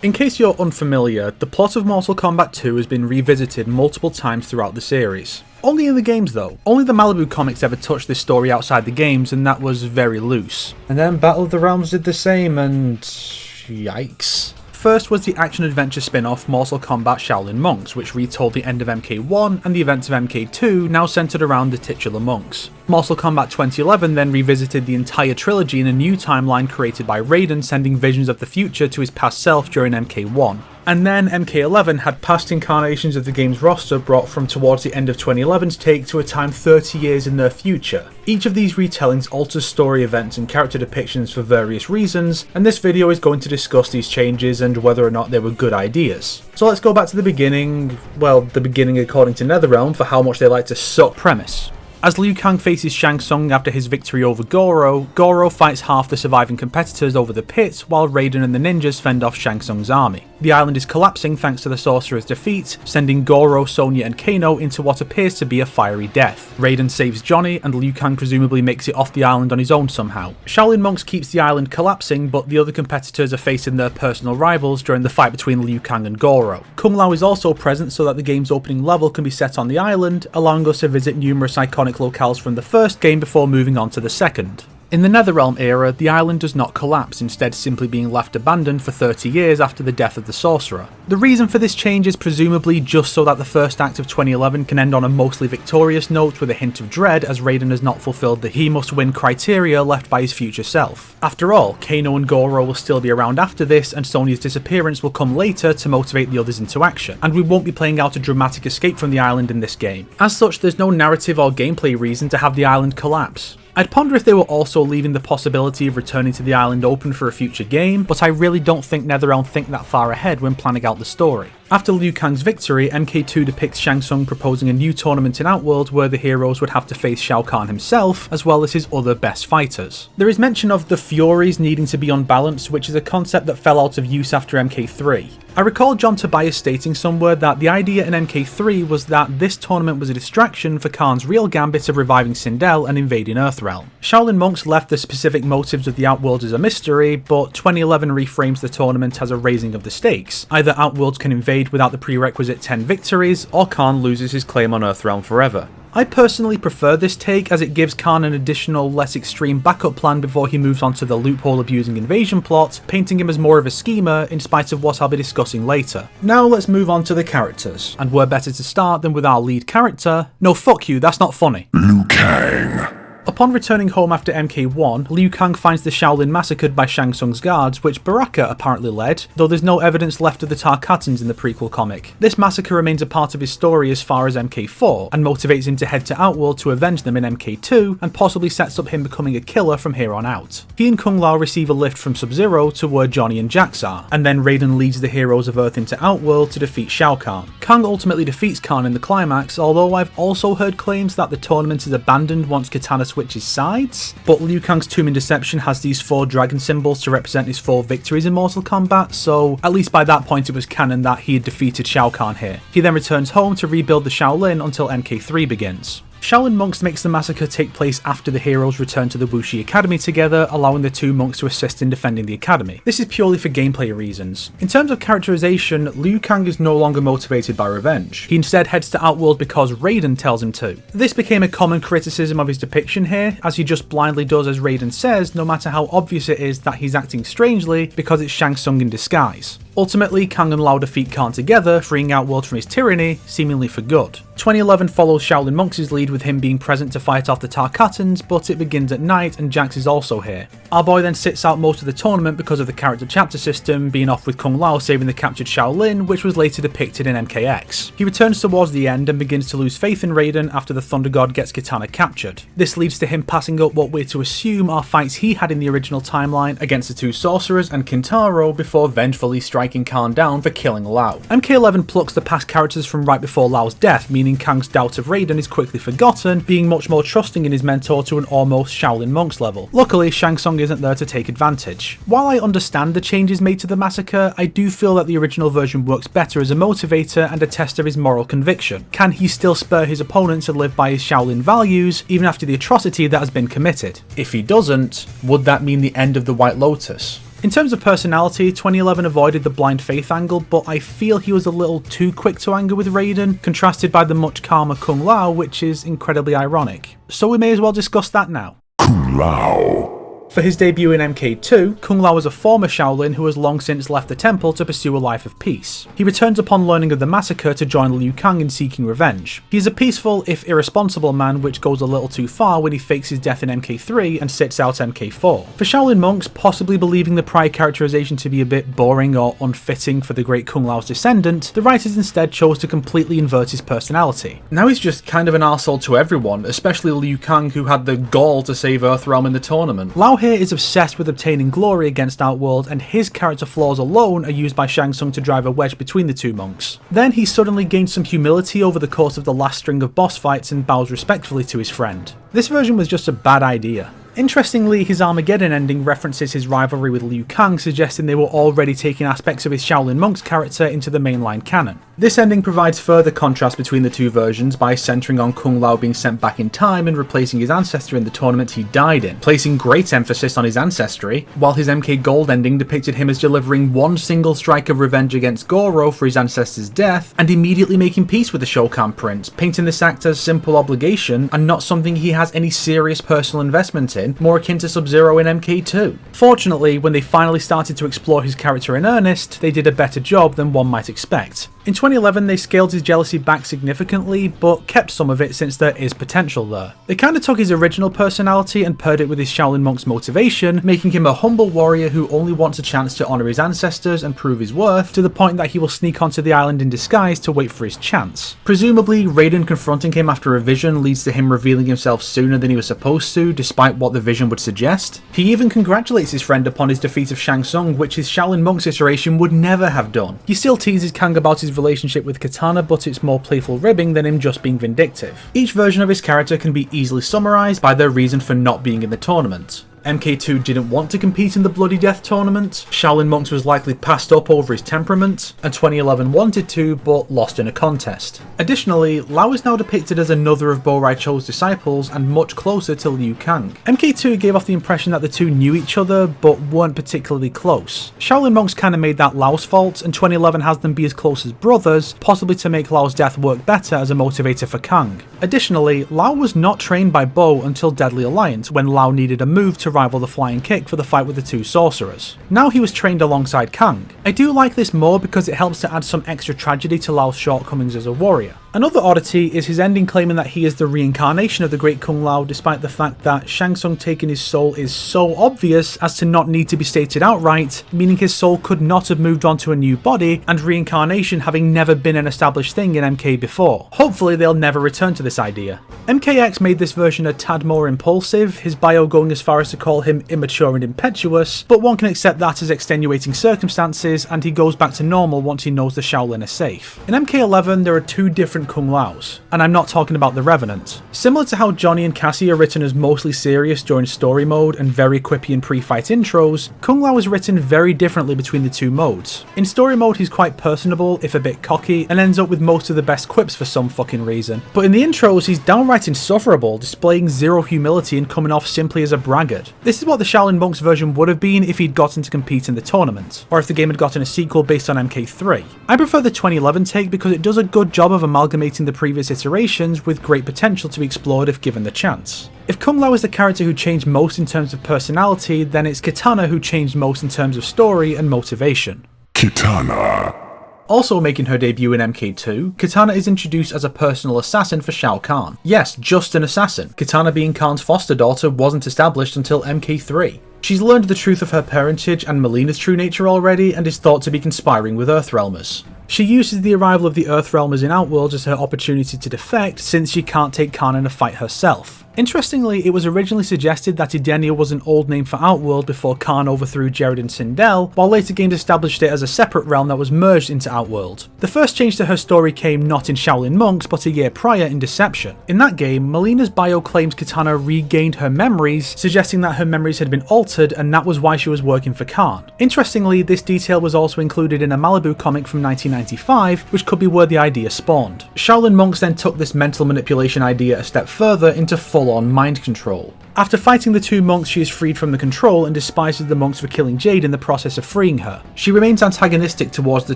In case you're unfamiliar, the plot of Mortal Kombat 2 has been revisited multiple times throughout the series. Only in the games though. Only the Malibu comics ever touched this story outside the games, and that was very loose. And then Battle of the Realms did the same, and yikes. First was the action-adventure spin-off Mortal Kombat Shaolin Monks, which retold the end of MK1 and the events of MK2, now centered around the titular monks. Mortal Kombat 2011 then revisited the entire trilogy in a new timeline created by Raiden, sending visions of the future to his past self during MK1. And then MK11 had past incarnations of the game's roster brought from towards the end of 2011's take to a time 30 years in their future. Each of these retellings alters story events and character depictions for various reasons, and this video is going to discuss these changes and whether or not they were good ideas. So let's go back to the beginning, well, the beginning according to NetherRealm for how much they like to suck premise. As Liu Kang faces Shang Tsung after his victory over Goro, Goro fights half the surviving competitors over the pit while Raiden and the ninjas fend off Shang Tsung's army. The island is collapsing thanks to the sorcerer's defeat, sending Goro, Sonya and Kano into what appears to be a fiery death. Raiden saves Johnny and Liu Kang presumably makes it off the island on his own somehow. Shaolin Monks keeps the island collapsing, but the other competitors are facing their personal rivals during the fight between Liu Kang and Goro. Kung Lao is also present so that the game's opening level can be set on the island, allowing us to visit numerous iconic locales from the first game before moving on to the second. In the Netherrealm era, the island does not collapse, instead simply being left abandoned for 30 years after the death of the sorcerer. The reason for this change is presumably just so that the first act of 2011 can end on a mostly victorious note with a hint of dread, as Raiden has not fulfilled the he must win criteria left by his future self. After all, Kano and Goro will still be around after this, and Sonya's disappearance will come later to motivate the others into action, and we won't be playing out a dramatic escape from the island in this game. As such, there's no narrative or gameplay reason to have the island collapse. I'd ponder if they were also leaving the possibility of returning to the island open for a future game, but I really don't think NetherRealm think that far ahead when planning out the story. After Liu Kang's victory, MK2 depicts Shang Tsung proposing a new tournament in Outworld where the heroes would have to face Shao Khan himself, as well as his other best fighters. There is mention of the Furies needing to be unbalanced, which is a concept that fell out of use after MK3. I recall John Tobias stating somewhere that the idea in MK3 was that this tournament was a distraction for Khan's real gambit of reviving Sindel and invading Earthrealm. Shaolin Monks left the specific motives of the Outworld as a mystery, but 2011 reframes the tournament as a raising of the stakes. Either Outworlds can invade without the prerequisite 10 victories, or Khan loses his claim on Earthrealm forever. I personally prefer this take as it gives Khan an additional, less extreme backup plan before he moves on to the loophole-abusing invasion plot, painting him as more of a schemer in spite of what I'll be discussing later. Now let's move on to the characters, and where better to start than with our lead character. No, fuck you, that's not funny. Liu Kang. Upon returning home after MK1, Liu Kang finds the Shaolin massacred by Shang Tsung's guards, which Baraka apparently led, though there's no evidence left of the Tarkatans in the prequel comic. This massacre remains a part of his story as far as MK4, and motivates him to head to Outworld to avenge them in MK2, and possibly sets up him becoming a killer from here on out. He and Kung Lao receive a lift from SubZero to where Johnny and Jax are, and then Raiden leads the heroes of Earth into Outworld to defeat Shao Khan. Kang ultimately defeats Khan in the climax, although I've also heard claims that the tournament is abandoned once Kitana switches sides, but Liu Kang's Tomb in Deception has these 4 dragon symbols to represent his 4 victories in Mortal Kombat, so at least by that point it was canon that he had defeated Shao Khan here. He then returns home to rebuild the Shaolin until MK3 begins. Shaolin Monks makes the massacre take place after the heroes return to the Wuxi Academy together, allowing the 2 monks to assist in defending the academy. This is purely for gameplay reasons. In terms of characterization, Liu Kang is no longer motivated by revenge. He instead heads to Outworld because Raiden tells him to. This became a common criticism of his depiction here, as he just blindly does as Raiden says, no matter how obvious it is that he's acting strangely because it's Shang Tsung in disguise. Ultimately, Kang and Lao defeat Khan together, freeing Outworld from his tyranny, seemingly for good. 2011 follows Shaolin Monks' lead with him being present to fight off the Tarkatans, but it begins at night and Jax is also here. Our boy then sits out most of the tournament because of the character chapter system, being off with Kung Lao saving the captured Shaolin, which was later depicted in MKX. He returns towards the end and begins to lose faith in Raiden after the Thunder God gets Kitana captured. This leads to him passing up what we're to assume are fights he had in the original timeline against the 2 sorcerers and Kintaro before vengefully striking Khan down for killing Lao. MK11 plucks the past characters from right before Lao's death, meaning Kang's doubt of Raiden is quickly forgotten, being much more trusting in his mentor to an almost Shaolin Monks level. Luckily, Shang Tsung isn't there to take advantage. While I understand the changes made to the massacre, I do feel that the original version works better as a motivator and a test of his moral conviction. Can he still spur his opponents and live by his Shaolin values, even after the atrocity that has been committed? If he doesn't, would that mean the end of the White Lotus? In terms of personality, 2011 avoided the blind faith angle, but I feel he was a little too quick to anger with Raiden, contrasted by the much calmer Kung Lao, which is incredibly ironic. So we may as well discuss that now. Kung Lao. For his debut in MK2, Kung Lao was a former Shaolin who has long since left the temple to pursue a life of peace. He returns upon learning of the massacre to join Liu Kang in seeking revenge. He is a peaceful, if irresponsible man, which goes a little too far when he fakes his death in MK3 and sits out MK4. For Shaolin monks, possibly believing the prior characterization to be a bit boring or unfitting for the great Kung Lao's descendant, the writers instead chose to completely invert his personality. Now he's just kind of an arsehole to everyone, especially Liu Kang, who had the gall to save Earthrealm in the tournament. Lao here is obsessed with obtaining glory against Outworld, and his character flaws alone are used by Shang Tsung to drive a wedge between the two monks. Then he suddenly gains some humility over the course of the last string of boss fights and bows respectfully to his friend. This version was just a bad idea. Interestingly, his Armageddon ending references his rivalry with Liu Kang, suggesting they were already taking aspects of his Shaolin monk's character into the mainline canon. This ending provides further contrast between the two versions by centering on Kung Lao being sent back in time and replacing his ancestor in the tournament he died in, placing great emphasis on his ancestry, while his MK Gold ending depicted him as delivering one single strike of revenge against Goro for his ancestor's death, and immediately making peace with the Shao Khan prince, painting this act as simple obligation and not something he has any serious personal investment in, more akin to SubZero in MK2. Fortunately, when they finally started to explore his character in earnest, they did a better job than one might expect. In 2011, they scaled his jealousy back significantly, but kept some of it since there is potential there. They kinda took his original personality and paired it with his Shaolin monk's motivation, making him a humble warrior who only wants a chance to honour his ancestors and prove his worth, to the point that he will sneak onto the island in disguise to wait for his chance. Presumably, Raiden confronting him after a vision leads to him revealing himself sooner than he was supposed to, despite what the vision would suggest. He even congratulates his friend upon his defeat of Shang Tsung, which his Shaolin monk's iteration would never have done. He still teases Kang about his relationship with Kitana, but it's more playful ribbing than him just being vindictive. Each version of his character can be easily summarised by their reason for not being in the tournament. MK2 didn't want to compete in the Bloody Death tournament, Shaolin Monks was likely passed up over his temperament, and 2011 wanted to, but lost in a contest. Additionally, Lao is now depicted as another of Bo Rai Cho's disciples and much closer to Liu Kang. MK2 gave off the impression that the two knew each other, but weren't particularly close. Shaolin Monks kinda made that Lao's fault, and 2011 has them be as close as brothers, possibly to make Lao's death work better as a motivator for Kang. Additionally, Lao was not trained by Bo until Deadly Alliance, when Lao needed a move to rival the flying kick for the fight with the two sorcerers. Now he was trained alongside Kang. I do like this more because it helps to add some extra tragedy to Lao's shortcomings as a warrior. Another oddity is his ending claiming that he is the reincarnation of the great Kung Lao, despite the fact that Shang Tsung taking his soul is so obvious as to not need to be stated outright, meaning his soul could not have moved on to a new body, and reincarnation having never been an established thing in MK before. Hopefully they'll never return to this idea. MKX made this version a tad more impulsive, his bio going as far as to call him immature and impetuous, but one can accept that as extenuating circumstances, and he goes back to normal once he knows the Shaolin are safe. In MK11 there are two different Kung Laos, and I'm not talking about the Revenant. Similar to how Johnny and Cassie are written as mostly serious during story mode and very quippy in pre-fight intros, Kung Lao is written very differently between the two modes. In story mode he's quite personable, if a bit cocky, and ends up with most of the best quips for some fucking reason. But in the intros he's downright insufferable, displaying zero humility and coming off simply as a braggart. This is what the Shaolin Monks version would have been if he'd gotten to compete in the tournament, or if the game had gotten a sequel based on MK3. I prefer the 2011 take because it does a good job of amalgamating the previous iterations with great potential to be explored if given the chance. If Kung Lao is the character who changed most in terms of personality, then it's Kitana who changed most in terms of story and motivation. Kitana. Also making her debut in MK2, Kitana is introduced as a personal assassin for Shao Khan. Yes, just an assassin. Kitana being Khan's foster daughter wasn't established until MK3. She's learned the truth of her parentage and Mileena's true nature already, and is thought to be conspiring with Earthrealmers. She uses the arrival of the Earthrealmers in Outworld as her opportunity to defect, since she can't take Khan in a fight herself. Interestingly, it was originally suggested that Edenia was an old name for Outworld before Khan overthrew Jade and Sindel, while later games established it as a separate realm that was merged into Outworld. The first change to her story came not in Shaolin Monks, but a year prior in Deception. In that game, Mileena's bio claims Kitana regained her memories, suggesting that her memories had been altered and that was why she was working for Khan. Interestingly, this detail was also included in a Malibu comic from 1995, which could be where the idea spawned. Shaolin Monks then took this mental manipulation idea a step further into full-on mind control. After fighting the two monks, she is freed from the control and despises the monks for killing Jade in the process of freeing her. She remains antagonistic towards the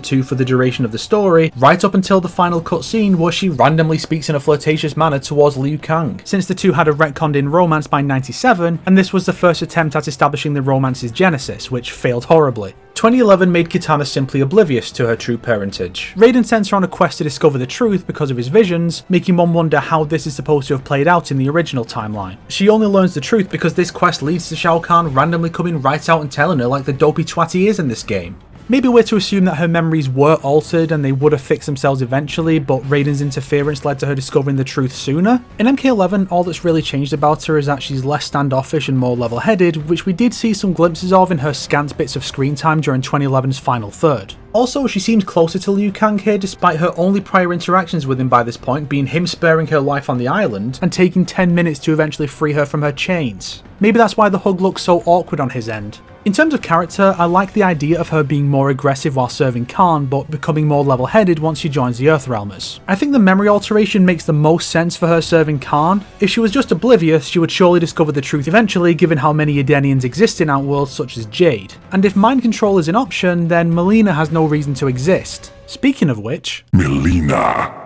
two for the duration of the story, right up until the final cutscene where she randomly speaks in a flirtatious manner towards Liu Kang, since the two had a retconned in romance by 97, and this was the first attempt at establishing the romance's genesis, which failed horribly. 2011 made Kitana simply oblivious to her true parentage. Raiden sends her on a quest to discover the truth because of his visions, making one wonder how this is supposed to have played out in the original timeline. She only learns the truth because this quest leads to Shao Khan randomly coming right out and telling her like the dopey twat he is in this game. Maybe we're to assume that her memories were altered and they would have fixed themselves eventually, but Raiden's interference led to her discovering the truth sooner. In MK11, all that's really changed about her is that she's less standoffish and more level-headed, which we did see some glimpses of in her scant bits of screen time during 2011's final third. Also, she seems closer to Liu Kang here despite her only prior interactions with him by this point being him sparing her life on the island and taking 10 minutes to eventually free her from her chains. Maybe that's why the hug looks so awkward on his end. In terms of character, I like the idea of her being more aggressive while serving Khan, but becoming more level-headed once she joins the Earthrealmers. I think the memory alteration makes the most sense for her serving Khan. If she was just oblivious, she would surely discover the truth eventually, given how many Edenians exist in Outworlds such as Jade. And if mind control is an option, then Mileena has no reason to exist. Speaking of which... Mileena.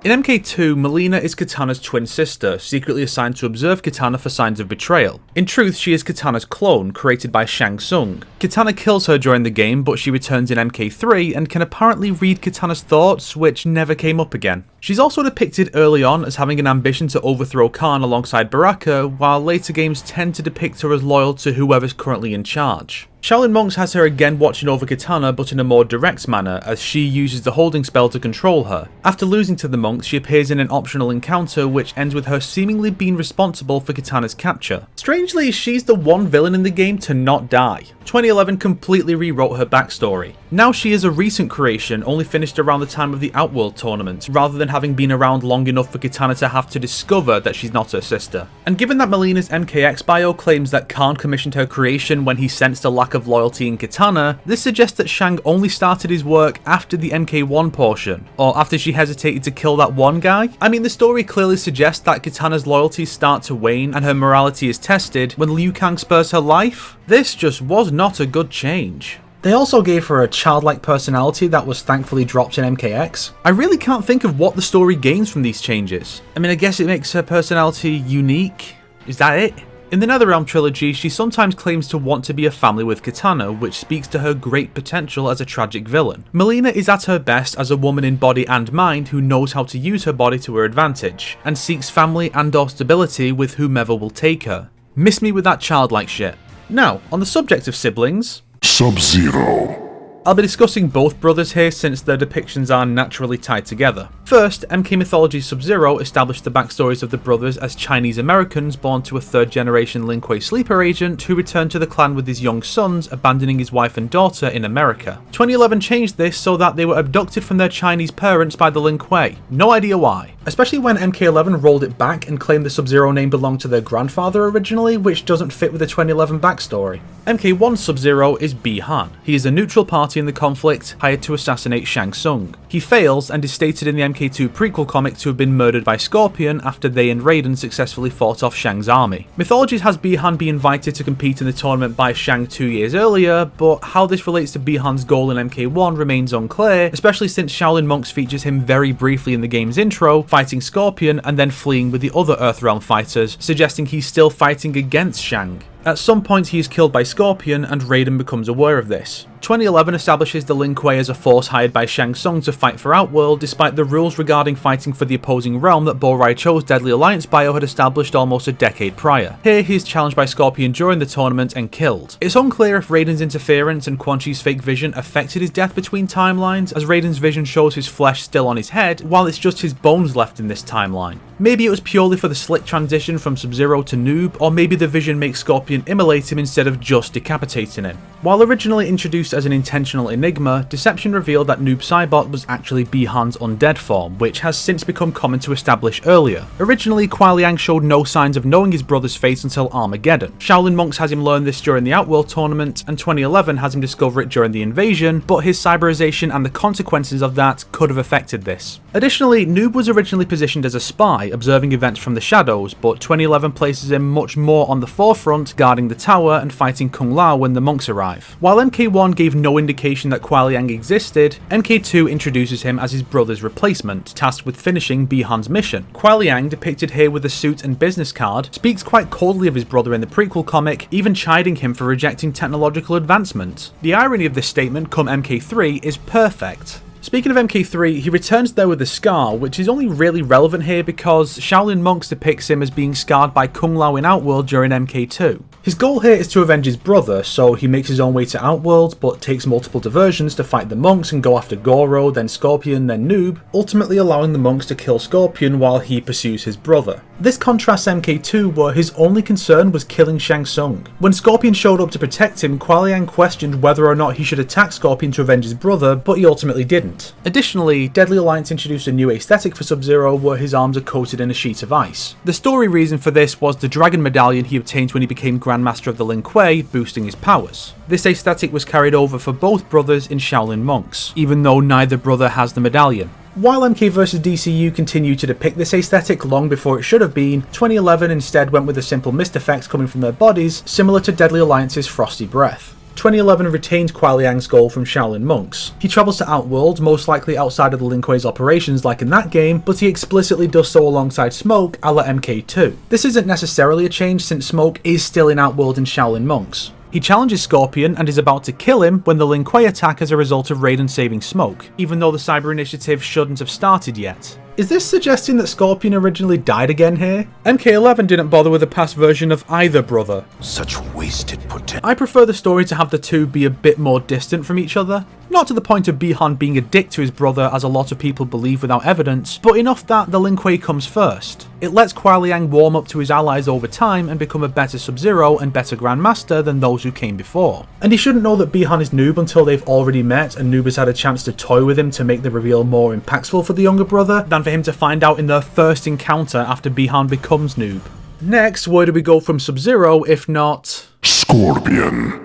In MK2, Mileena is Kitana's twin sister, secretly assigned to observe Kitana for signs of betrayal. In truth, she is Kitana's clone, created by Shang Tsung. Kitana kills her during the game, but she returns in MK3 and can apparently read Kitana's thoughts, which never came up again. She's also depicted early on as having an ambition to overthrow Khan alongside Baraka, while later games tend to depict her as loyal to whoever's currently in charge. Shaolin Monks has her again watching over Kitana, but in a more direct manner, as she uses the holding spell to control her. After losing to the monks, she appears in an optional encounter which ends with her seemingly being responsible for Kitana's capture. Strangely, she's the one villain in the game to not die. 2011 completely rewrote her backstory. Now she is a recent creation, only finished around the time of the Outworld tournament, rather than having been around long enough for Kitana to have to discover that she's not her sister. And given that Mileena's MKX bio claims that Khan commissioned her creation when he sensed a lack of loyalty in Kitana, this suggests that Shang only started his work after the MK1 portion, or after she hesitated to kill that one guy. I mean, the story clearly suggests that Kitana's loyalties start to wane and her morality is tested when Liu Kang spares her life. This just was not a good change. They also gave her a childlike personality that was thankfully dropped in MKX. I really can't think of what the story gains from these changes. I mean, I guess it makes her personality unique. Is that it? In the NetherRealm trilogy, she sometimes claims to want to be a family with Kitana, which speaks to her great potential as a tragic villain. Mileena is at her best as a woman in body and mind who knows how to use her body to her advantage, and seeks family and/or stability with whomever will take her. Miss me with that childlike shit. Now, on the subject of siblings... SubZero. I'll be discussing both brothers here since their depictions are naturally tied together. First, MK Mythology's SubZero established the backstories of the brothers as Chinese Americans born to a third-generation Lin Kuei sleeper agent who returned to the clan with his young sons, abandoning his wife and daughter in America. 2011 changed this so that they were abducted from their Chinese parents by the Lin Kuei. No idea why. Especially when MK11 rolled it back and claimed the SubZero name belonged to their grandfather originally, which doesn't fit with the 2011 backstory. MK1's SubZero is Bi-Han. He is a neutral party in the conflict, hired to assassinate Shang Tsung. He fails and is stated in the MK2 prequel comic to have been murdered by Scorpion after they and Raiden successfully fought off Shang's army. Mythologies has Bi-Han be invited to compete in the tournament by Shang 2 years earlier, but how this relates to Bi-Han's goal in MK1 remains unclear, especially since Shaolin Monks features him very briefly in the game's intro, fighting Scorpion and then fleeing with the other Earthrealm fighters, suggesting he's still fighting against Shang. At some point he is killed by Scorpion and Raiden becomes aware of this. 2011 establishes the Lin Kuei as a force hired by Shang Tsung to fight for Outworld, despite the rules regarding fighting for the opposing realm that Bo Rai Cho's Deadly Alliance bio had established almost a decade prior. Here he is challenged by Scorpion during the tournament and killed. It's unclear if Raiden's interference and Quan Chi's fake vision affected his death between timelines, as Raiden's vision shows his flesh still on his head, while it's just his bones left in this timeline. Maybe it was purely for the slick transition from SubZero to Noob, or maybe the vision makes Scorpion immolate him instead of just decapitating him. While originally introduced as an intentional enigma, Deception revealed that Noob Saibot was actually Bi-Han's undead form, which has since become common to establish earlier. Originally, Kuai Liang showed no signs of knowing his brother's fate until Armageddon. Shaolin Monks has him learn this during the Outworld tournament, and 2011 has him discover it during the invasion, but his cyberization and the consequences of that could have affected this. Additionally, Noob was originally positioned as a spy, observing events from the shadows, but 2011 places him much more on the forefront, guarding the tower and fighting Kung Lao when the monks arrive. While MK1 gave no indication that Kuai Liang existed, MK2 introduces him as his brother's replacement, tasked with finishing Bi-Han's mission. Kuai Liang, depicted here with a suit and business card, speaks quite coldly of his brother in the prequel comic, even chiding him for rejecting technological advancement. The irony of this statement come MK3 is perfect. Speaking of MK3, he returns there with a scar, which is only really relevant here because Shaolin Monks depicts him as being scarred by Kung Lao in Outworld during MK2. His goal here is to avenge his brother, so he makes his own way to Outworld, but takes multiple diversions to fight the monks and go after Goro, then Scorpion, then Noob, ultimately allowing the monks to kill Scorpion while he pursues his brother. This contrasts MK2, where his only concern was killing Shang Tsung. When Scorpion showed up to protect him, Kuai Liang questioned whether or not he should attack Scorpion to avenge his brother, but he ultimately didn't. Additionally, Deadly Alliance introduced a new aesthetic for SubZero where his arms are coated in a sheet of ice. The story reason for this was the dragon medallion he obtained when he became Grandmaster of the Lin Kuei, boosting his powers. This aesthetic was carried over for both brothers in Shaolin Monks, even though neither brother has the medallion. While MK vs DCU continued to depict this aesthetic long before it should have been, 2011 instead went with the simple mist effects coming from their bodies, similar to Deadly Alliance's Frosty Breath. 2011 retained Kuai Liang's goal from Shaolin Monks. He travels to Outworld, most likely outside of the Lin Kuei's operations like in that game, but he explicitly does so alongside Smoke a la MK2. This isn't necessarily a change since Smoke is still in Outworld in Shaolin Monks. He challenges Scorpion and is about to kill him when the Lin Kuei attack as a result of Raiden saving Smoke, even though the Cyber Initiative shouldn't have started yet. Is this suggesting that Scorpion originally died again here? MK11 didn't bother with a past version of either brother. Such wasted potential. I prefer the story to have the two be a bit more distant from each other. Not to the point of Bi-Han being a dick to his brother as a lot of people believe without evidence, but enough that the Lin Kuei comes first. It lets Kuai Liang warm up to his allies over time and become a better SubZero and better Grandmaster than those who came before. And he shouldn't know that Bi-Han is Noob until they've already met and Noob has had a chance to toy with him to make the reveal more impactful for the younger brother than for him to find out in their first encounter after Bi-Han becomes Noob. Next, where do we go from SubZero if not... Scorpion.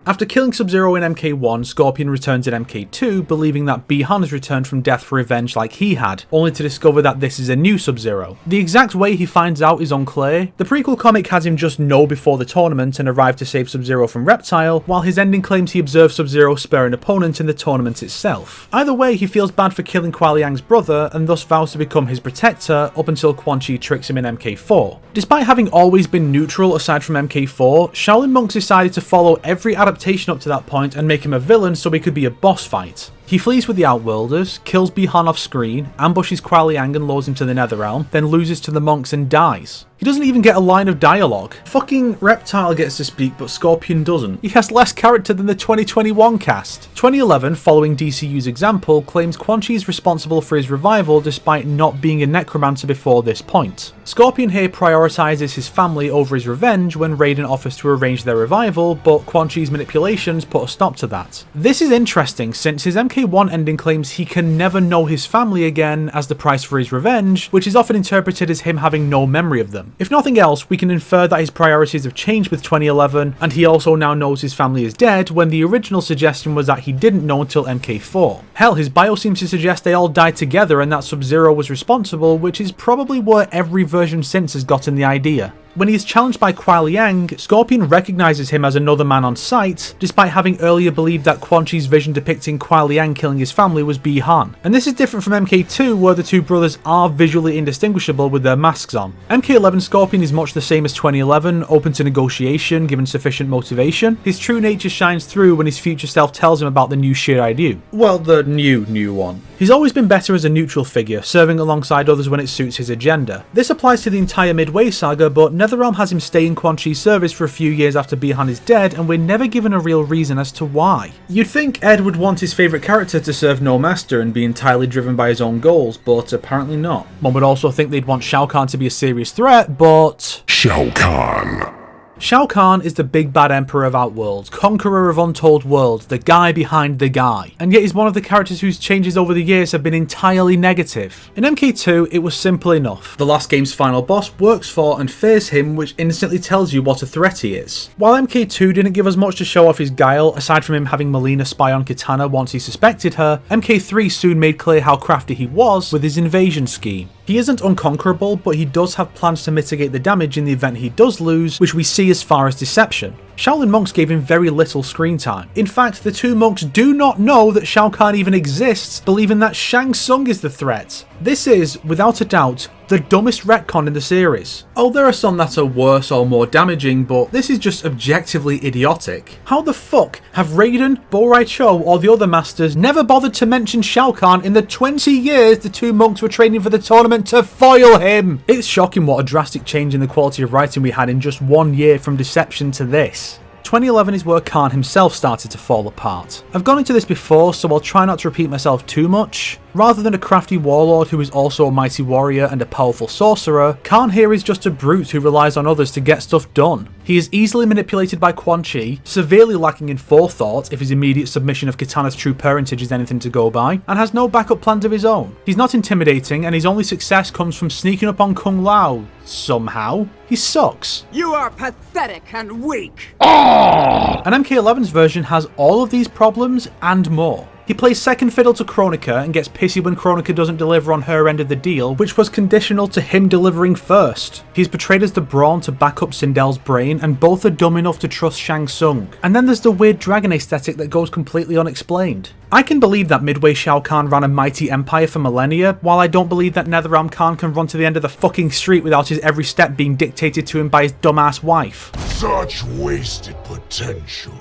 After killing SubZero in MK1, Scorpion returns in MK2, believing that Bi-Han has returned from death for revenge like he had, only to discover that this is a new SubZero. The exact way he finds out is unclear. The prequel comic has him just know before the tournament and arrive to save SubZero from Reptile, while his ending claims he observed SubZero spare an opponent in the tournament itself. Either way, he feels bad for killing Kuai Liang's brother and thus vows to become his protector up until Quan Chi tricks him in MK4. Despite having always been neutral aside from MK4, Shaolin Monks decided to follow every adaptation up to that point and make him a villain so he could be a boss fight. He flees with the Outworlders, kills Bi-Han off screen, ambushes Kuai Liang and lures him to the Netherrealm, then loses to the monks and dies. He doesn't even get a line of dialogue. Fucking Reptile gets to speak but Scorpion doesn't. He has less character than the 2021 cast. 2011, following DCU's example, claims Quan Chi is responsible for his revival despite not being a necromancer before this point. Scorpion here prioritises his family over his revenge when Raiden offers to arrange their revival, but Quan Chi's manipulations put a stop to that. This is interesting since his MK1 ending claims he can never know his family again as the price for his revenge, which is often interpreted as him having no memory of them. If nothing else, we can infer that his priorities have changed with 2011, and he also now knows his family is dead when the original suggestion was that he didn't know until MK4. Hell, his bio seems to suggest they all died together and that SubZero was responsible, which is probably where every version since has gotten the idea. When he is challenged by Kuai Liang, Scorpion recognises him as another man on sight, despite having earlier believed that Quan Chi's vision depicting Kuai Liang killing his family was Bi-Han. And this is different from MK2, where the two brothers are visually indistinguishable with their masks on. MK11 Scorpion is much the same as 2011, open to negotiation given sufficient motivation. His true nature shines through when his future self tells him about the new Shiraidu. Well, the new one. He's always been better as a neutral figure, serving alongside others when it suits his agenda. This applies to the entire Midway saga, but NetherRealm has him stay in Quan Chi's service for a few years after Bi-Han is dead, and we're never given a real reason as to why. You'd think Ed would want his favourite character to serve no master and be entirely driven by his own goals, but apparently not. One would also think they'd want Shao Khan to be a serious threat, but... Shao Khan. Shao Khan is the big bad emperor of Outworld, conqueror of untold worlds, the guy behind the guy, and yet he's one of the characters whose changes over the years have been entirely negative. In MK2, it was simple enough. The last game's final boss works for and fears him, which instantly tells you what a threat he is. While MK2 didn't give us much to show off his guile, aside from him having Mileena spy on Kitana once he suspected her, MK3 soon made clear how crafty he was with his invasion scheme. He isn't unconquerable, but he does have plans to mitigate the damage in the event he does lose, which we see as far as deception. Shaolin monks gave him very little screen time. In fact, the two monks do not know that Shao Khan even exists, believing that Shang Tsung is the threat. This is, without a doubt, the dumbest retcon in the series. Oh, there are some that are worse or more damaging, but this is just objectively idiotic. How the fuck have Raiden, Bo Rai Cho, or the other masters never bothered to mention Shao Khan in the 20 years the two monks were training for the tournament to foil him? It's shocking what a drastic change in the quality of writing we had in just 1 year from Deception to this. 2011 is where Khan himself started to fall apart. I've gone into this before, so I'll try not to repeat myself too much. Rather than a crafty warlord who is also a mighty warrior and a powerful sorcerer, Khan here is just a brute who relies on others to get stuff done. He is easily manipulated by Quan Chi, severely lacking in forethought if his immediate submission of Kitana's true parentage is anything to go by, and has no backup plans of his own. He's not intimidating, and his only success comes from sneaking up on Kung Lao, somehow. He sucks. You are pathetic and weak! And MK11's version has all of these problems and more. He plays second fiddle to Kronika and gets pissy when Kronika doesn't deliver on her end of the deal, which was conditional to him delivering first. He's portrayed as the brawn to back up Sindel's brain, and both are dumb enough to trust Shang Tsung. And then there's the weird dragon aesthetic that goes completely unexplained. I can believe that Midway Shao Kahn ran a mighty empire for millennia, while I don't believe that Netherrealm Khan can run to the end of the fucking street without his every step being dictated to him by his dumbass wife. Such wasted potential.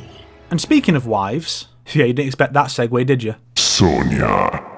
And speaking of wives, yeah, you didn't expect that segue, did you? Sonya.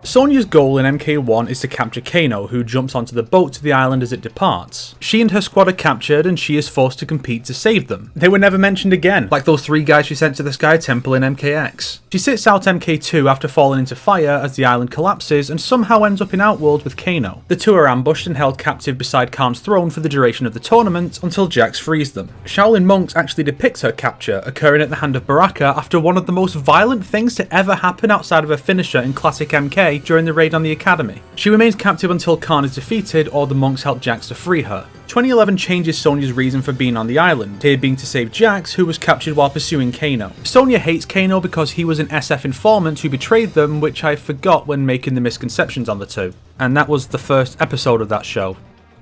Sonya's goal in MK1 is to capture Kano, who jumps onto the boat to the island as it departs. She and her squad are captured, and she is forced to compete to save them. They were never mentioned again, like those 3 guys she sent to the Sky Temple in MKX. She sits out MK2 after falling into fire as the island collapses, and somehow ends up in Outworld with Kano. The two are ambushed and held captive beside Khan's throne for the duration of the tournament, until Jax frees them. Shaolin monks actually depict her capture, occurring at the hand of Baraka after one of the most violent things to ever happen outside of a finisher in classic MK during the raid on the academy. She remains captive until Khan is defeated, or the monks help Jax to free her. 2011 changes Sonya's reason for being on the island, here being to save Jax, who was captured while pursuing Kano. Sonya hates Kano because he was an SF informant who betrayed them, which I forgot when making the misconceptions on the two. And that was the first episode of that show.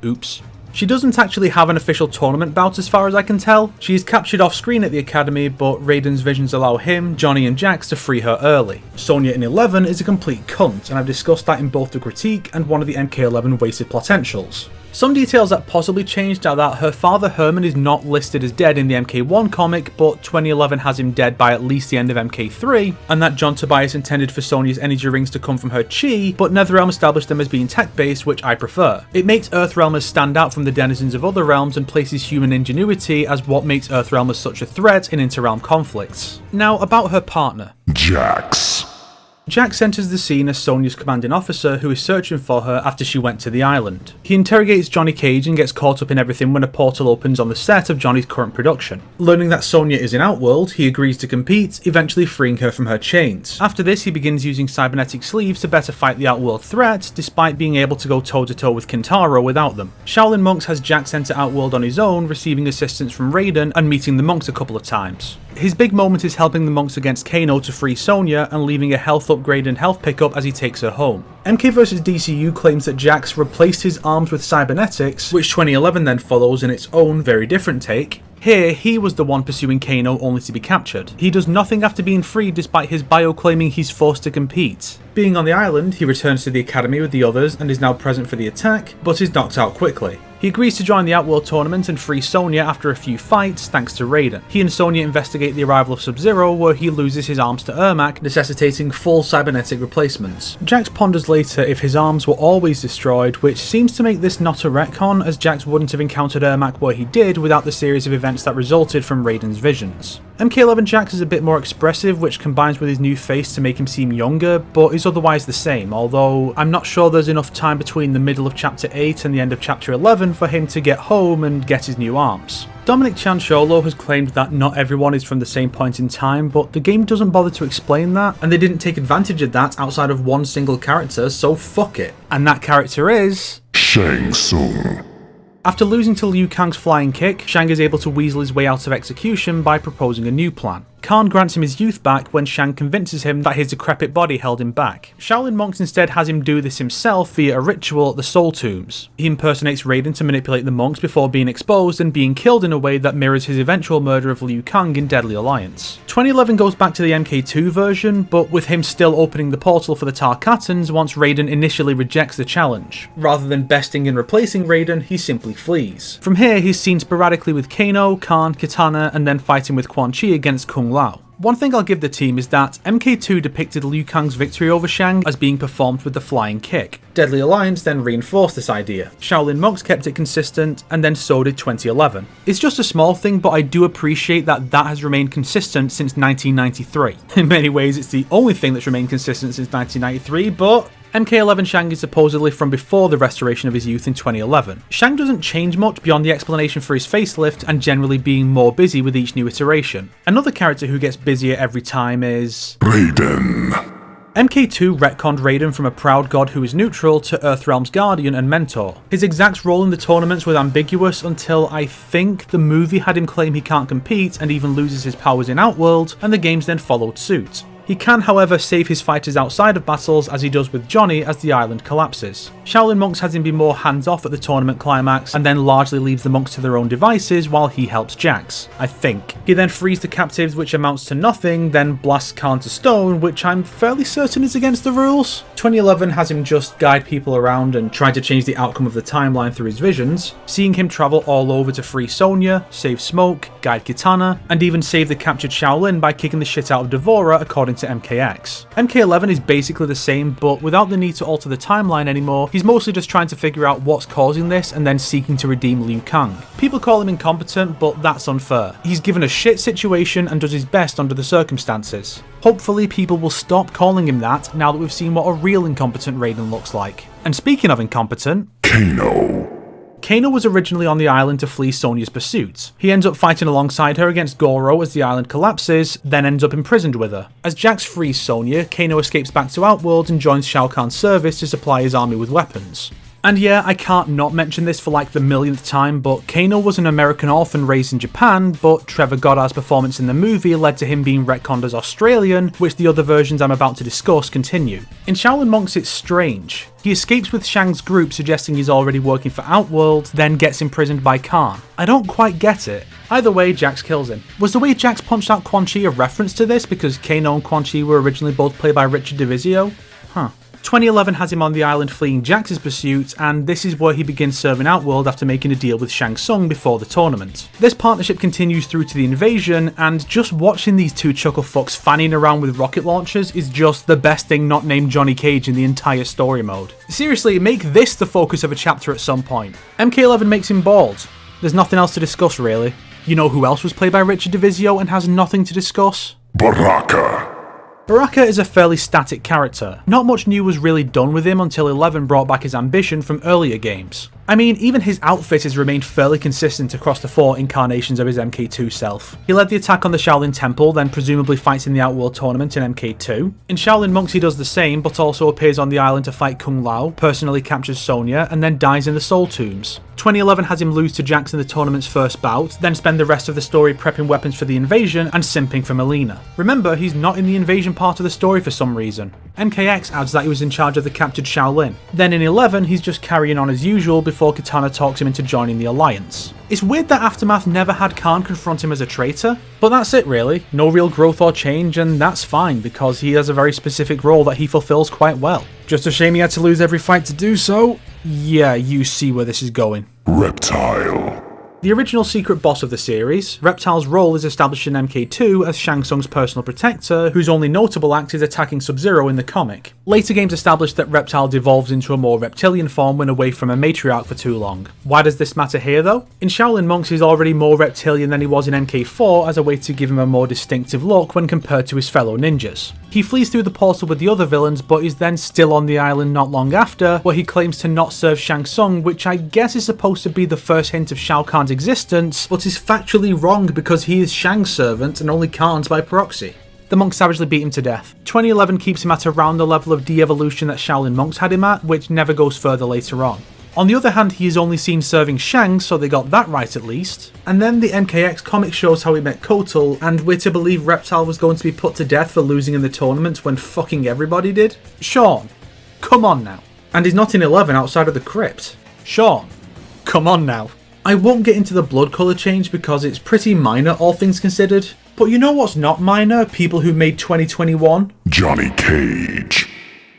Oops. She doesn't actually have an official tournament bout as far as I can tell. She is captured off screen at the academy, but Raiden's visions allow him, Johnny and Jax to free her early. Sonya in 11 is a complete cunt, and I've discussed that in both the critique and one of the MK11 wasted potentials. Some details that possibly changed are that her father Herman is not listed as dead in the MK1 comic, but 2011 has him dead by at least the end of MK3, and that John Tobias intended for Sonya's energy rings to come from her chi, but Netherrealm established them as being tech-based, which I prefer. It makes Earthrealmers stand out from the denizens of other realms and places human ingenuity as what makes Earthrealmers such a threat in interrealm conflicts. Now, about her partner. Jax. Jax enters the scene as Sonya's commanding officer who is searching for her after she went to the island. He interrogates Johnny Cage and gets caught up in everything when a portal opens on the set of Johnny's current production. Learning that Sonya is in Outworld, he agrees to compete, eventually freeing her from her chains. After this, he begins using cybernetic sleeves to better fight the Outworld threat, despite being able to go toe-to-toe with Kintaro without them. Shaolin monks has Jax enter Outworld on his own, receiving assistance from Raiden and meeting the monks a couple of times. His big moment is helping the monks against Kano to free Sonya and leaving a health upgrade and health pickup as he takes her home. MK vs DCU claims that Jax replaced his arms with cybernetics, which 2011 then follows in its own very different take. Here, he was the one pursuing Kano only to be captured. He does nothing after being freed despite his bio claiming he's forced to compete. Being on the island, he returns to the academy with the others and is now present for the attack, but is knocked out quickly. He agrees to join the Outworld tournament and free Sonya after a few fights thanks to Raiden. He and Sonya investigate the arrival of SubZero, where he loses his arms to Ermac, necessitating full cybernetic replacements. Jax ponders later if his arms were always destroyed, which seems to make this not a retcon, as Jax wouldn't have encountered Ermac where he did without the series of events that resulted from Raiden's visions. MK11 Jax is a bit more expressive, which combines with his new face to make him seem younger, but is otherwise the same, although I'm not sure there's enough time between the middle of chapter 8 and the end of chapter 11 for him to get home and get his new arms. Dominic Cianciolo has claimed that not everyone is from the same point in time, but the game doesn't bother to explain that, and they didn't take advantage of that outside of one single character, so fuck it. And that character is... Shang Tsung. After losing to Liu Kang's flying kick, Shang is able to weasel his way out of execution by proposing a new plan. Khan grants him his youth back when Shang convinces him that his decrepit body held him back. Shaolin monks instead has him do this himself via a ritual at the Soul Tombs. He impersonates Raiden to manipulate the monks before being exposed and being killed in a way that mirrors his eventual murder of Liu Kang in Deadly Alliance. 2011 goes back to the MK2 version, but with him still opening the portal for the Tarkatans once Raiden initially rejects the challenge. Rather than besting and replacing Raiden, he simply flees. From here, he's seen sporadically with Kano, Khan, Kitana, and then fighting with Quan Chi against Kung Lao. One thing I'll give the team is that MK2 depicted Liu Kang's victory over Shang as being performed with the flying kick. Deadly Alliance then reinforced this idea. Shaolin monks kept it consistent, and then so did 2011. It's just a small thing, but I do appreciate that that has remained consistent since 1993. In many ways, it's the only thing that's remained consistent since 1993, but... MK11 Shang is supposedly from before the restoration of his youth in 2011. Shang doesn't change much beyond the explanation for his facelift and generally being more busy with each new iteration. Another character who gets busier every time is... Raiden. MK2 retconned Raiden from a proud god who is neutral to Earthrealm's guardian and mentor. His exact role in the tournaments was ambiguous until I think the movie had him claim he can't compete and even loses his powers in Outworld, and the games then followed suit. He can, however, save his fighters outside of battles as he does with Johnny as the island collapses. Shaolin monks has him be more hands-off at the tournament climax and then largely leaves the monks to their own devices while he helps Jax, I think. He then frees the captives, which amounts to nothing, then blasts Khan to stone, which I'm fairly certain is against the rules. 2011 has him just guide people around and try to change the outcome of the timeline through his visions, seeing him travel all over to free Sonya, save Smoke, guide Kitana, and even save the captured Shaolin by kicking the shit out of Devora according to MKX. MK11 is basically the same, but without the need to alter the timeline anymore, he's mostly just trying to figure out what's causing this and then seeking to redeem Liu Kang. People call him incompetent, but that's unfair. He's given a shit situation and does his best under the circumstances. Hopefully people will stop calling him that now that we've seen what a real incompetent Raiden looks like. And speaking of incompetent, Kano was originally on the island to flee Sonya's pursuit. He ends up fighting alongside her against Goro as the island collapses, then ends up imprisoned with her. As Jax frees Sonya, Kano escapes back to Outworld and joins Shao Kahn's service to supply his army with weapons. And yeah, I can't not mention this for like the millionth time, but Kano was an American orphan raised in Japan, but Trevor Goddard's performance in the movie led to him being retconned as Australian, which the other versions I'm about to discuss continue. In Shaolin Monks it's strange. He escapes with Shang's group suggesting he's already working for Outworld, then gets imprisoned by Khan. I don't quite get it. Either way, Jax kills him. Was the way Jax punched out Quan Chi a reference to this because Kano and Quan Chi were originally both played by Richard DeVizio? Huh. 2011 has him on the island fleeing Jax's pursuit, and this is where he begins serving Outworld after making a deal with Shang Tsung before the tournament. This partnership continues through to the invasion, and just watching these two chuckle fucks fanning around with rocket launchers is just the best thing not named Johnny Cage in the entire story mode. Seriously, make this the focus of a chapter at some point. MK11 makes him bald. There's nothing else to discuss really. You know who else was played by Richard DeVizio and has nothing to discuss? Baraka. Baraka is a fairly static character. Not much new was really done with him until 11 brought back his ambition from earlier games. I mean, even his outfit has remained fairly consistent across the 4 incarnations of his MK2 self. He led the attack on the Shaolin Temple, then presumably fights in the Outworld tournament in MK2. In Shaolin Monks he does the same, but also appears on the island to fight Kung Lao, personally captures Sonya, and then dies in the Soul Tombs. 2011 has him lose to Jax in the tournament's first bout, then spend the rest of the story prepping weapons for the invasion and simping for Mileena. Remember, he's not in the invasion part of the story for some reason. MKX adds that he was in charge of the captured Shaolin. Then in 11, he's just carrying on as usual before Kitana talks him into joining the Alliance. It's weird that Aftermath never had Khan confront him as a traitor, but that's it really. No real growth or change, and that's fine because he has a very specific role that he fulfills quite well. Just a shame he had to lose every fight to do so. Yeah, you see where this is going. Reptile. The original secret boss of the series, Reptile's role is established in MK2 as Shang Tsung's personal protector, whose only notable act is attacking SubZero in the comic. Later games established that Reptile devolves into a more reptilian form when away from a matriarch for too long. Why does this matter here though? In Shaolin Monks he's already more reptilian than he was in MK4 as a way to give him a more distinctive look when compared to his fellow ninjas. He flees through the portal with the other villains, but is then still on the island not long after, where he claims to not serve Shang Tsung, which I guess is supposed to be the first hint of Shao Kahn's existence, but is factually wrong because he is Shang's servant and only Khan's by proxy. The monks savagely beat him to death. 2011 keeps him at around the level of de-evolution that Shaolin monks had him at, which never goes further later on. On the other hand, he is only seen serving Shang, so they got that right at least. And then the MKX comic shows how he met Kotal, and we're to believe Reptile was going to be put to death for losing in the tournament when fucking everybody did? Sean, come on now. And he's not in 11 outside of the crypt. Sean, come on now. I won't get into the blood colour change because it's pretty minor, all things considered. But you know what's not minor? People who made 2021? Johnny Cage.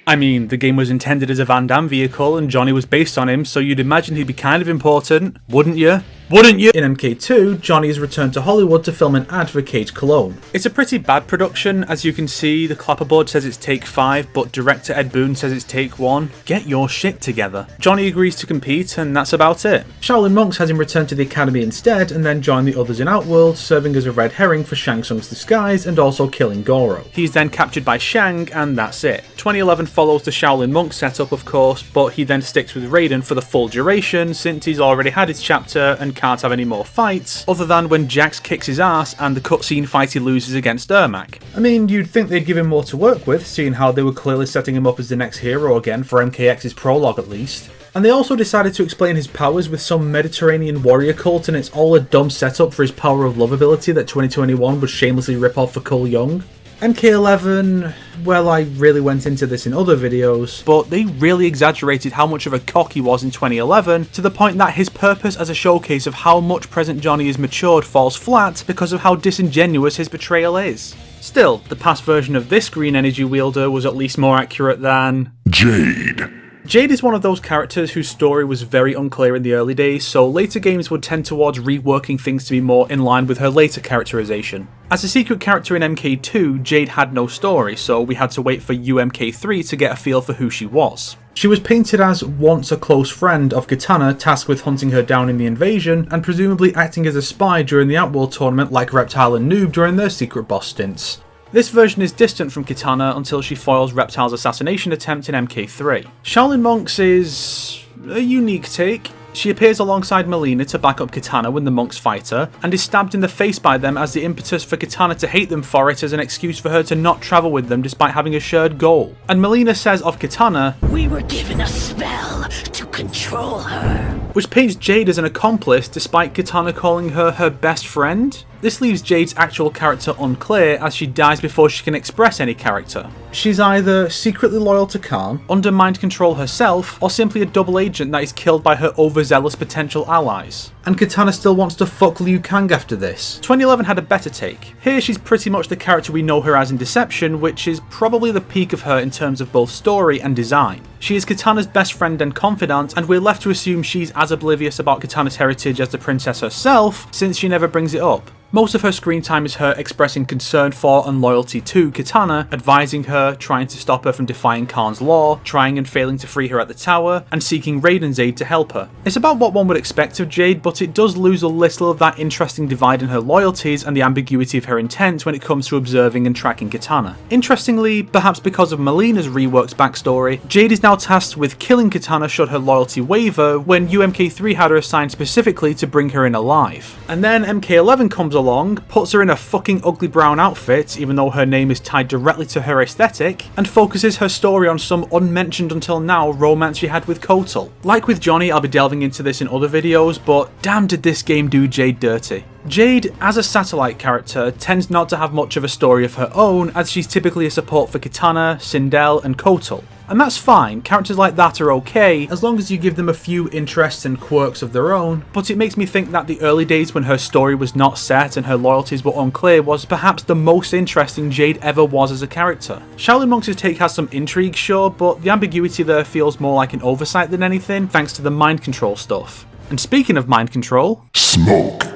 I mean, the game was intended as a Van Damme vehicle and Johnny was based on him, so you'd imagine he'd be kind of important, wouldn't you? Wouldn't you? In MK2, Johnny is returned to Hollywood to film an ad for Cage Cologne. It's a pretty bad production, as you can see. The clapperboard says it's take 5, but director Ed Boon says it's take 1. Get your shit together. Johnny agrees to compete, and that's about it. Shaolin Monks has him return to the academy instead, and then join the others in Outworld, serving as a red herring for Shang Tsung's disguise, and also killing Goro. He's then captured by Shang, and that's it. 2011 follows the Shaolin Monk setup, of course, but he then sticks with Raiden for the full duration, since he's already had his chapter and can't have any more fights, other than when Jax kicks his ass and the cutscene fight he loses against Ermac. I mean, you'd think they'd give him more to work with, seeing how they were clearly setting him up as the next hero again for MKX's prologue at least. And they also decided to explain his powers with some Mediterranean warrior cult, and it's all a dumb setup for his power of love ability that 2021 would shamelessly rip off for Cole Young. MK11, well, I really went into this in other videos, but they really exaggerated how much of a cock he was in 2011 to the point that his purpose as a showcase of how much present Johnny is matured falls flat because of how disingenuous his betrayal is. Still, the past version of this green energy wielder was at least more accurate than Jade. Jade is one of those characters whose story was very unclear in the early days, so later games would tend towards reworking things to be more in line with her later characterization. As a secret character in MK2, Jade had no story, so we had to wait for UMK3 to get a feel for who she was. She was painted as once a close friend of Kitana, tasked with hunting her down in the invasion, and presumably acting as a spy during the Outworld tournament like Reptile and Noob during their secret boss stints. This version is distant from Kitana until she foils Reptile's assassination attempt in MK3. Shaolin Monks is a unique take. She appears alongside Mileena to back up Kitana when the monks fight her, and is stabbed in the face by them as the impetus for Kitana to hate them for it as an excuse for her to not travel with them despite having a shared goal. And Mileena says of Kitana, "We were given a spell to control her," which paints Jade as an accomplice despite Kitana calling her her best friend. This leaves Jade's actual character unclear as she dies before she can express any character. She's either secretly loyal to Khan, under mind control herself, or simply a double agent that is killed by her overzealous potential allies. And Kitana still wants to fuck Liu Kang after this. 2011 had a better take. Here she's pretty much the character we know her as in Deception, which is probably the peak of her in terms of both story and design. She is Kitana's best friend and confidant, and we're left to assume she's as oblivious about Kitana's heritage as the princess herself, since she never brings it up. Most of her screen time is her expressing concern for and loyalty to Kitana, advising her, trying to stop her from defying Khan's law, trying and failing to free her at the tower, and seeking Raiden's aid to help her. It's about what one would expect of Jade, but it does lose a little of that interesting divide in her loyalties and the ambiguity of her intent when it comes to observing and tracking Kitana. Interestingly, perhaps because of Mileena's reworked backstory, Jade is now tasked with killing Kitana should her loyalty waver, when UMK3 had her assigned specifically to bring her in alive. And then MK11 comes along, puts her in a fucking ugly brown outfit, even though her name is tied directly to her aesthetic, and focuses her story on some unmentioned until now romance she had with Kotal. Like with Johnny, I'll be delving into this in other videos, but damn did this game do Jade dirty. Jade, as a satellite character, tends not to have much of a story of her own, as she's typically a support for Kitana, Sindel, and Kotal. And that's fine, characters like that are okay, as long as you give them a few interests and quirks of their own, but it makes me think that the early days when her story was not set and her loyalties were unclear was perhaps the most interesting Jade ever was as a character. Shaolin Monks' take has some intrigue, sure, but the ambiguity there feels more like an oversight than anything, thanks to the mind control stuff. And speaking of mind control, Smoke.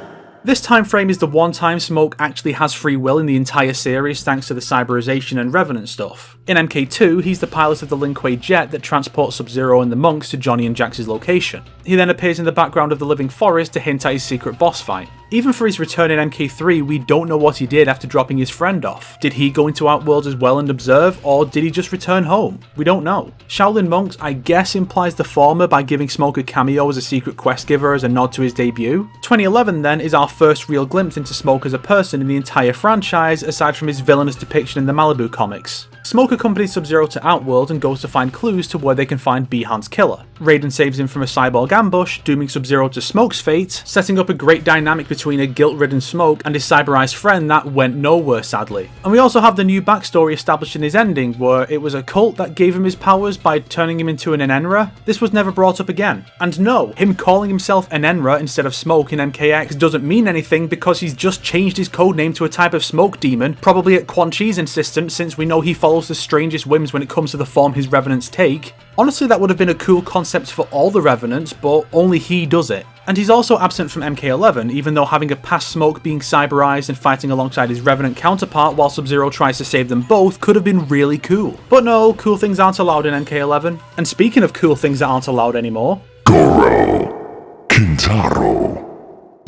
this time frame is the one time Smoke actually has free will in the entire series thanks to the cyberization and Revenant stuff. In MK2, he's the pilot of the Lin Kuei jet that transports SubZero and the monks to Johnny and Jax's location. He then appears in the background of the Living Forest to hint at his secret boss fight. Even for his return in MK3, we don't know what he did after dropping his friend off. Did he go into Outworld as well and observe, or did he just return home? We don't know. Shaolin Monks, I guess, implies the former by giving Smoke a cameo as a secret quest giver as a nod to his debut. 2011 then is our first real glimpse into Smoke as a person in the entire franchise, aside from his villainous depiction in the Malibu comics. Smoke accompanies SubZero to Outworld and goes to find clues to where they can find Bihan's killer. Raiden saves him from a cyborg ambush, dooming SubZero to Smoke's fate, setting up a great dynamic between a guilt-ridden Smoke and his cyberized friend that went nowhere, sadly. And we also have the new backstory established in his ending, where it was a cult that gave him his powers by turning him into an Enenra. This was never brought up again. And no, him calling himself Enenra instead of Smoke in MKX doesn't mean anything because he's just changed his codename to a type of smoke demon, probably at Quan Chi's insistence since we know he follows the strangest whims when it comes to the form his revenants take. Honestly, that would have been a cool concept for all the revenants, but only he does it. And he's also absent from MK11, even though having a past Smoke being cyberized and fighting alongside his revenant counterpart while SubZero tries to save them both could have been really cool. But no, cool things aren't allowed in MK11. And speaking of cool things that aren't allowed anymore, Goro Kintaro.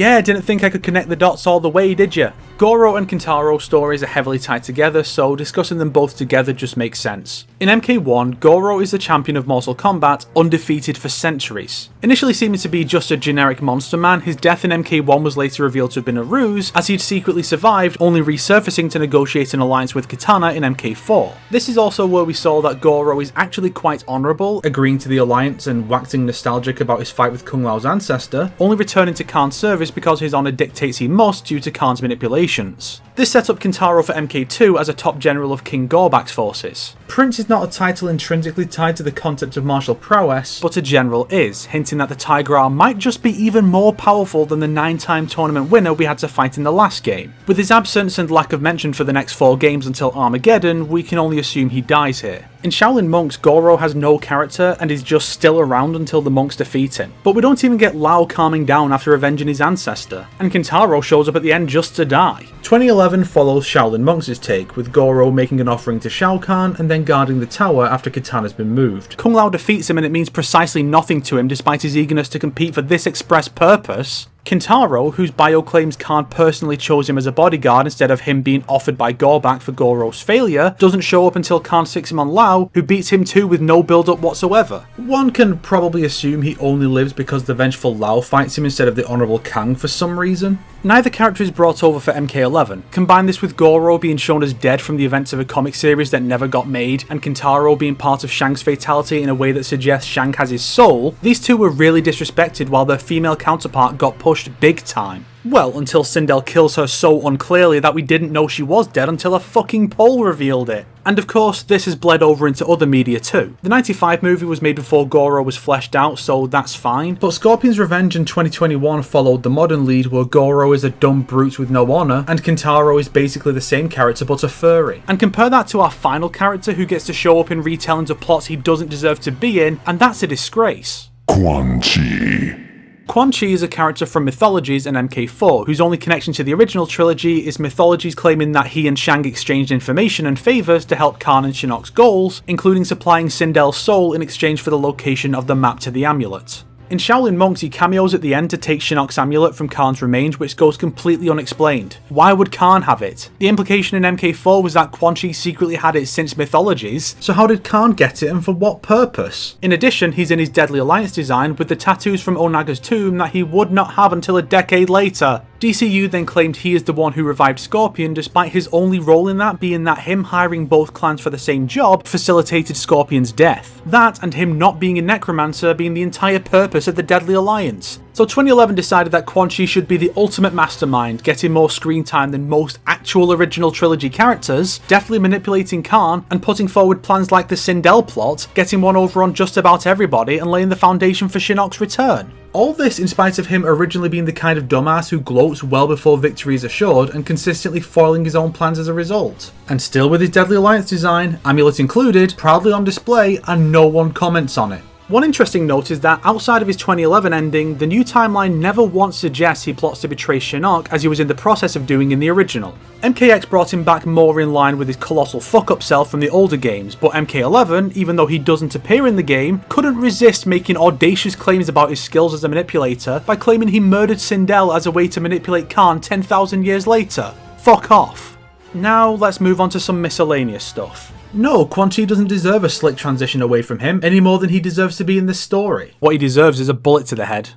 yeah, didn't think I could connect the dots all the way, did ya? Goro and Kintaro stories are heavily tied together, so discussing them both together just makes sense. In MK1, Goro is the champion of Mortal Kombat, undefeated for centuries. Initially seeming to be just a generic monster man, his death in MK1 was later revealed to have been a ruse, as he'd secretly survived, only resurfacing to negotiate an alliance with Kitana in MK4. This is also where we saw that Goro is actually quite honourable, agreeing to the alliance and waxing nostalgic about his fight with Kung Lao's ancestor, only returning to Khan's service because his honour dictates he must due to Khan's manipulations. This set up Kintaro for MK2 as a top general of King Gorbak's forces. Prince is not a title intrinsically tied to the concept of martial prowess, but a general is, hinting that the Tiger Arm might just be even more powerful than the 9-time tournament winner we had to fight in the last game. With his absence and lack of mention for the next 4 games until Armageddon, we can only assume he dies here. In Shaolin Monks, Goro has no character and is just still around until the monks defeat him. But we don't even get Lao calming down after avenging his ancestor, and Kintaro shows up at the end just to die. 2011 follows Shaolin Monks' take, with Goro making an offering to Shao Khan and then guarding the tower after Kitana's been moved. Kung Lao defeats him and it means precisely nothing to him despite his eagerness to compete for this express purpose. Kintaro, whose bio claims Khan personally chose him as a bodyguard instead of him being offered by Gorbak for Goro's failure, doesn't show up until Khan sticks him on Lao, who beats him too with no build-up whatsoever. One can probably assume he only lives because the vengeful Lao fights him instead of the honourable Kang for some reason. Neither character is brought over for MK11. Combine this with Goro being shown as dead from the events of a comic series that never got made, and Kintaro being part of Shang's fatality in a way that suggests Shang has his soul, these two were really disrespected while their female counterpart got pushed big time. Well, until Sindel kills her so unclearly that we didn't know she was dead until a fucking poll revealed it. And of course, this has bled over into other media too. The 95 movie was made before Goro was fleshed out, so that's fine. But Scorpion's Revenge in 2021 followed the modern lead where Goro is a dumb brute with no honour, and Kintaro is basically the same character but a furry. And compare that to our final character who gets to show up in retellings of plots he doesn't deserve to be in, and that's a disgrace. Quan Chi. Quan Chi is a character from Mythologies and MK4, whose only connection to the original trilogy is Mythologies claiming that he and Shang exchanged information and favours to help Khan and Shinnok's goals, including supplying Sindel's soul in exchange for the location of the map to the amulet. In Shaolin Monks, he cameos at the end to take Shinnok's amulet from Khan's remains, which goes completely unexplained. Why would Khan have it? The implication in MK4 was that Quan Chi secretly had it since Mythologies, so how did Khan get it and for what purpose? In addition, he's in his Deadly Alliance design with the tattoos from Onaga's tomb that he would not have until a decade later. DCU then claimed he is the one who revived Scorpion, despite his only role in that being that him hiring both clans for the same job facilitated Scorpion's death. That and him not being a necromancer being the entire purpose of the Deadly Alliance. So 2011 decided that Quan Chi should be the ultimate mastermind, getting more screen time than most actual original trilogy characters, deftly manipulating Khan, and putting forward plans like the Sindel plot, getting one over on just about everybody and laying the foundation for Shinnok's return. All this in spite of him originally being the kind of dumbass who gloats well before victory is assured and consistently foiling his own plans as a result. And still with his Deadly Alliance design, amulet included, proudly on display and no one comments on it. One interesting note is that outside of his 2011 ending, the new timeline never once suggests he plots to betray Shinnok as he was in the process of doing in the original. MKX brought him back more in line with his colossal fuck-up self from the older games, but MK11, even though he doesn't appear in the game, couldn't resist making audacious claims about his skills as a manipulator by claiming he murdered Sindel as a way to manipulate Khan 10,000 years later. Fuck off. Now let's move on to some miscellaneous stuff. No, Quan Chi doesn't deserve a slick transition away from him any more than he deserves to be in this story. What he deserves is a bullet to the head.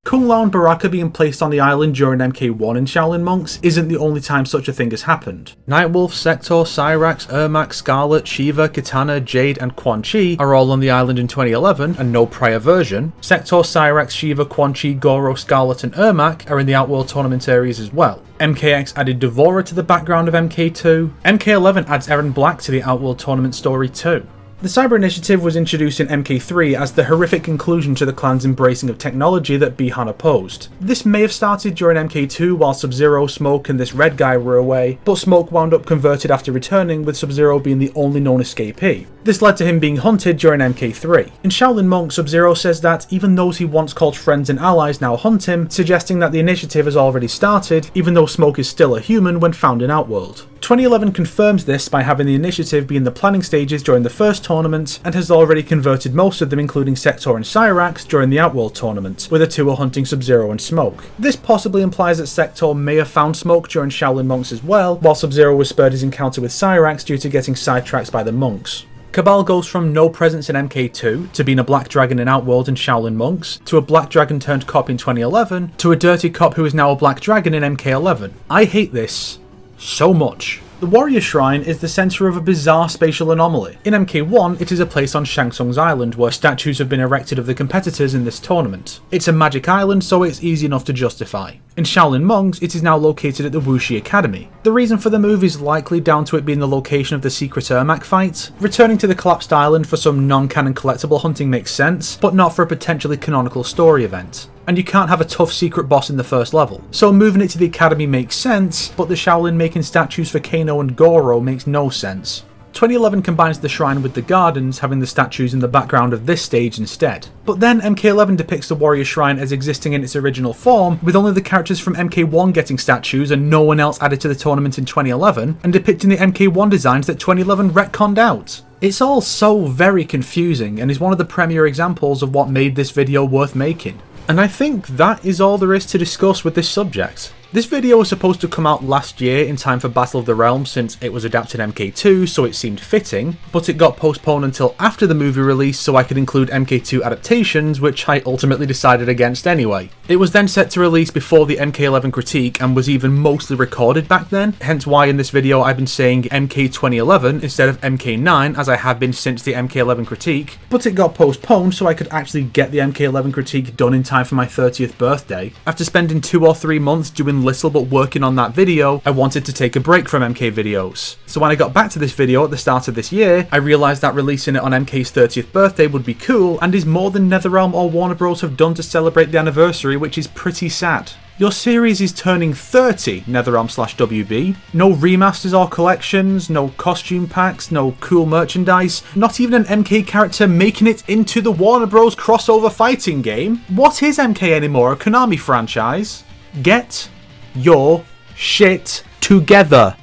Kung Lao and Baraka being placed on the island during MK1 in Shaolin Monks isn't the only time such a thing has happened. Nightwolf, Sector, Cyrax, Ermac, Scarlet, Shiva, Kitana, Jade and Quan Chi are all on the island in 2011 and no prior version. Sector, Cyrax, Shiva, Quan Chi, Goro, Scarlet and Ermac are in the Outworld tournament areas as well. MKX added Devora to the background of MK2. MK11 adds Eren Black to the Outworld tournament story too. The Cyber Initiative was introduced in MK3 as the horrific conclusion to the clan's embracing of technology that Bi-Han opposed. This may have started during MK2 while SubZero, Smoke and this red guy were away, but Smoke wound up converted after returning, with SubZero being the only known escapee. This led to him being hunted during MK3. In Shaolin Monk, SubZero says that even those he once called friends and allies now hunt him, suggesting that the initiative has already started, even though Smoke is still a human when found in Outworld. 2011 confirms this by having the initiative be in the planning stages during the first tournament, and has already converted most of them, including Sector and Cyrax, during the Outworld tournament, where the two are hunting SubZero and Smoke. This possibly implies that Sector may have found Smoke during Shaolin Monks as well, while SubZero was spared his encounter with Cyrax due to getting sidetracked by the monks. Cabal goes from no presence in MK2 to being a black dragon in Outworld and Shaolin Monks, to a black dragon turned cop in 2011, to a dirty cop who is now a black dragon in MK11. I hate this so much. The Warrior Shrine is the centre of a bizarre spatial anomaly. In MK1, it is a place on Shang Tsung's island where statues have been erected of the competitors in this tournament. It's a magic island, so it's easy enough to justify. In Shaolin Monks, it is now located at the Wuxi Academy. The reason for the move is likely down to it being the location of the secret Ermac fight. Returning to the collapsed island for some non-canon collectible hunting makes sense, but not for a potentially canonical story event. And you can't have a tough secret boss in the first level. So moving it to the academy makes sense, but the Shaolin making statues for Kano and Goro makes no sense. 2011 combines the shrine with the gardens, having the statues in the background of this stage instead. But then MK11 depicts the Warrior Shrine as existing in its original form, with only the characters from MK1 getting statues and no one else added to the tournament in 2011, and depicting the MK1 designs that 2011 retconned out. It's all so very confusing, and is one of the premier examples of what made this video worth making. And I think that is all there is to discuss with this subject. This video was supposed to come out last year in time for Battle of the Realms since it was adapted MK2, so it seemed fitting, but it got postponed until after the movie release so I could include MK2 adaptations, which I ultimately decided against anyway. It was then set to release before the MK11 critique and was even mostly recorded back then, hence why in this video I've been saying MK 2011 instead of MK9 as I have been since the MK11 critique, but it got postponed so I could actually get the MK11 critique done in time for my 30th birthday. After spending 2 or 3 months doing little but working on that video, I wanted to take a break from MK videos. So when I got back to this video at the start of this year, I realised that releasing it on MK's 30th birthday would be cool and is more than NetherRealm or Warner Bros have done to celebrate the anniversary, which is pretty sad. Your series is turning 30, NetherRealm/WB. No remasters or collections, no costume packs, no cool merchandise, not even an MK character making it into the Warner Bros crossover fighting game. What is MK anymore, a Konami franchise? Get your shit together.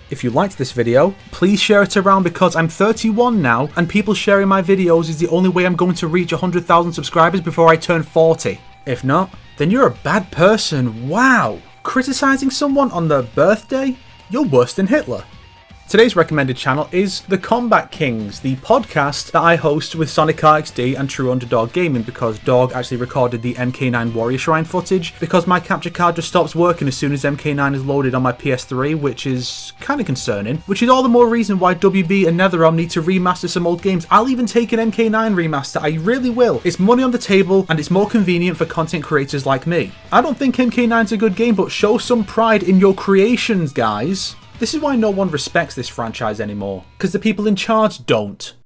If you liked this video, please share it around because I'm 31 now and people sharing my videos is the only way I'm going to reach 100,000 subscribers before I turn 40. If not, then you're a bad person. Wow! Criticizing someone on their birthday? You're worse than Hitler. Today's recommended channel is The Combat Kings, the podcast that I host with Sonic RXD and True Underdog Gaming because Dog actually recorded the MK9 Warrior Shrine footage because my capture card just stops working as soon as MK9 is loaded on my PS3, which is kind of concerning, which is all the more reason why WB and NetherRealm need to remaster some old games. I'll even take an MK9 remaster, I really will. It's money on the table and it's more convenient for content creators like me. I don't think MK9's a good game, but show some pride in your creations, guys. This is why no one respects this franchise anymore, because the people in charge don't.